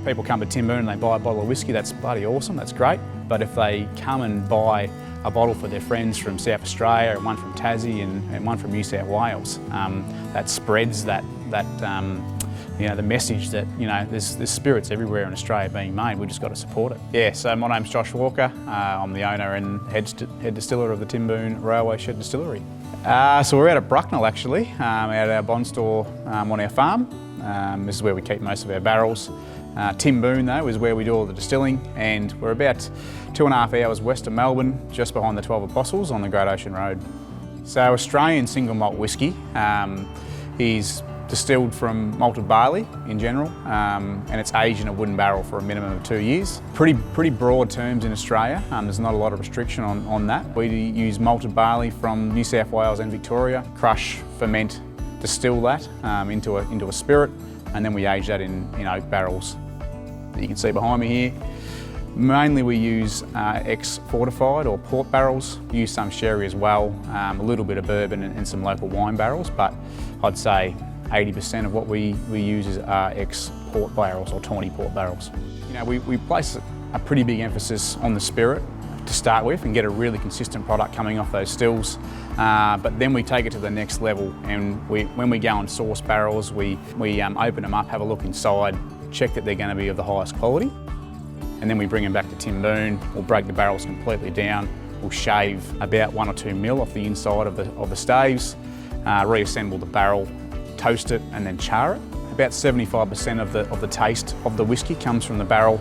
People come to Timboon and they buy a bottle of whiskey, that's bloody awesome, that's great. But if they come and buy a bottle for their friends from South Australia, and one from Tassie and one from New South Wales, that spreads that the message that, there's spirits everywhere in Australia being made. We've just got to support it. Yeah, so my name's Josh Walker. I'm the owner and head distiller of the Timboon Railway Shed Distillery. So we're out at Brucknell actually, out at our bond store on our farm. This is where we keep most of our barrels. Timboon though is where we do all the distilling, and we're about 2.5 hours west of Melbourne, just behind the 12 Apostles on the Great Ocean Road. So Australian single malt whiskey is distilled from malted barley in general, and it's aged in a wooden barrel for a minimum of 2 years. Pretty broad terms in Australia. There's not a lot of restriction on that. We use malted barley from New South Wales and Victoria, crush, ferment, distill that into a spirit, and then we age that in oak barrels that you can see behind me here. Mainly we use ex-fortified or port barrels, use some sherry as well, a little bit of bourbon and some local wine barrels, but I'd say 80% of what we use is ex-port barrels or tawny port barrels. We place a pretty big emphasis on the spirit to start with and get a really consistent product coming off those stills, but then we take it to the next level, and when we go and source barrels, we open them up, have a look inside, check that they're going to be of the highest quality, and then we bring them back to Timboon. We'll break the barrels completely down, we'll shave about 1 or 2 mil off the inside of the staves, reassemble the barrel, toast it and then char it. About 75% of the taste of the whiskey comes from the barrel.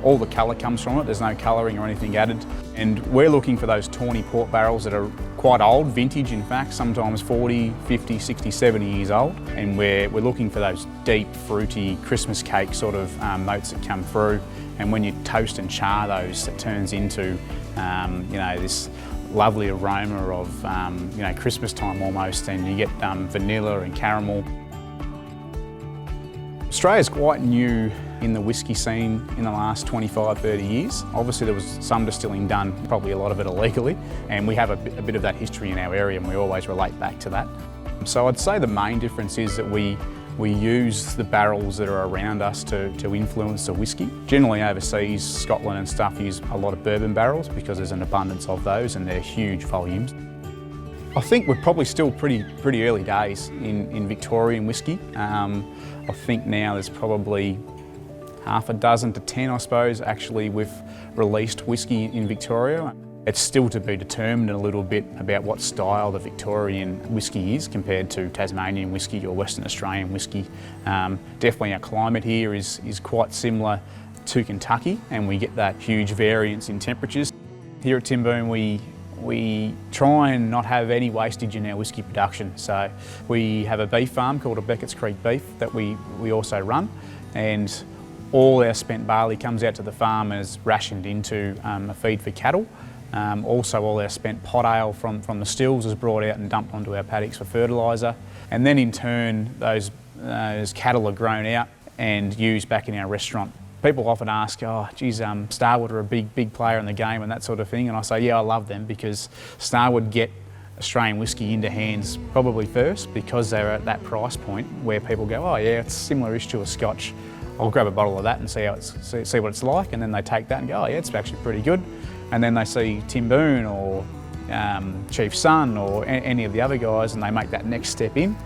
All the colour comes from it, there's no colouring or anything added. And we're looking for those tawny port barrels that are quite old, vintage in fact, sometimes 40, 50, 60, 70 years old. And we're looking for those deep, fruity, Christmas cake sort of notes that come through. And when you toast and char those, it turns into this lovely aroma of Christmas time almost, and you get vanilla and caramel. Australia's quite new in the whiskey scene in the last 25, 30 years. Obviously there was some distilling done, probably a lot of it illegally, and we have a bit of that history in our area and we always relate back to that. So I'd say the main difference is that we use the barrels that are around us to influence the whiskey. Generally overseas, Scotland and stuff use a lot of bourbon barrels because there's an abundance of those and they're huge volumes. I think we're probably still pretty early days in Victorian whiskey. I think now there's probably half a dozen to 10, I suppose, actually with released whiskey in Victoria. It's still to be determined a little bit about what style the Victorian whiskey is compared to Tasmanian whiskey or Western Australian whiskey. Definitely our climate here is quite similar to Kentucky, and we get that huge variance in temperatures. Here at Timboon we try and not have any wastage in our whiskey production. So we have a beef farm called a Beckett's Creek Beef that we also run, and all our spent barley comes out to the farm and is rationed into a feed for cattle. Also all our spent pot ale from the stills is brought out and dumped onto our paddocks for fertiliser. And then in turn those cattle are grown out and used back in our restaurant. People often ask, oh geez, Starwood are a big player in the game and that sort of thing, and I say yeah, I love them because Starwood get Australian whiskey into hands probably first because they're at that price point where people go, oh yeah, it's similar-ish to a Scotch. I'll grab a bottle of that and see what it's like, and then they take that and go, oh yeah, it's actually pretty good. And then they see Timboon or Chief Son or any of the other guys and they make that next step in.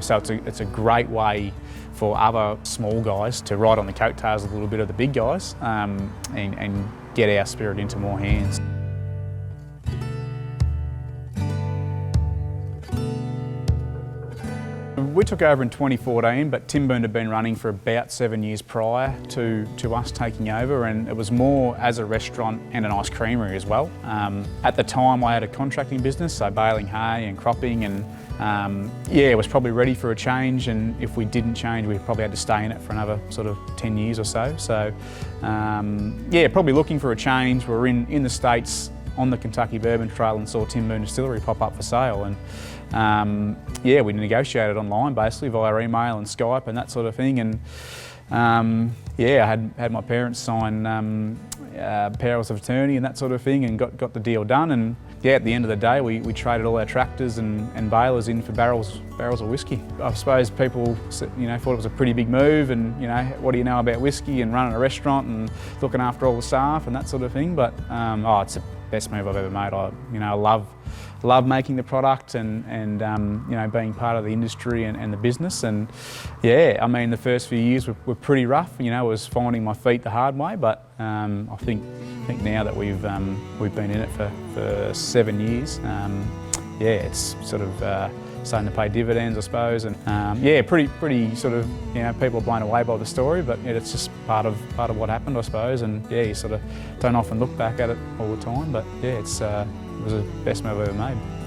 So it's a great way for other small guys to ride on the coattails a little bit of the big guys and get our spirit into more hands. We took over in 2014, but Timboon had been running for about 7 years prior to us taking over, and it was more as a restaurant and an ice creamery as well. At the time I had a contracting business, so baling hay and cropping, and it was probably ready for a change, and if we didn't change we probably had to stay in it for another sort of 10 years or so. So probably looking for a change. We're in the States on the Kentucky Bourbon Trail and saw Timboon Distillery pop up for sale, and we negotiated online basically via email and Skype and that sort of thing, and I had my parents sign powers of attorney and that sort of thing, and got the deal done. And yeah, at the end of the day, we traded all our tractors and balers in for barrels of whiskey. I suppose people, thought it was a pretty big move, and what do you know about whiskey and running a restaurant and looking after all the staff and that sort of thing. But it's the best move I've ever made. I love making the product and being part of the industry and the business. And yeah, I mean, the first few years were pretty rough. I was finding my feet the hard way, but I think now that we've been in it for 7 years, it's sort of starting to pay dividends, I suppose. And pretty sort of, people are blown away by the story, but it's just part of what happened, I suppose. And you sort of don't often look back at it all the time, but it was the best move I've ever made.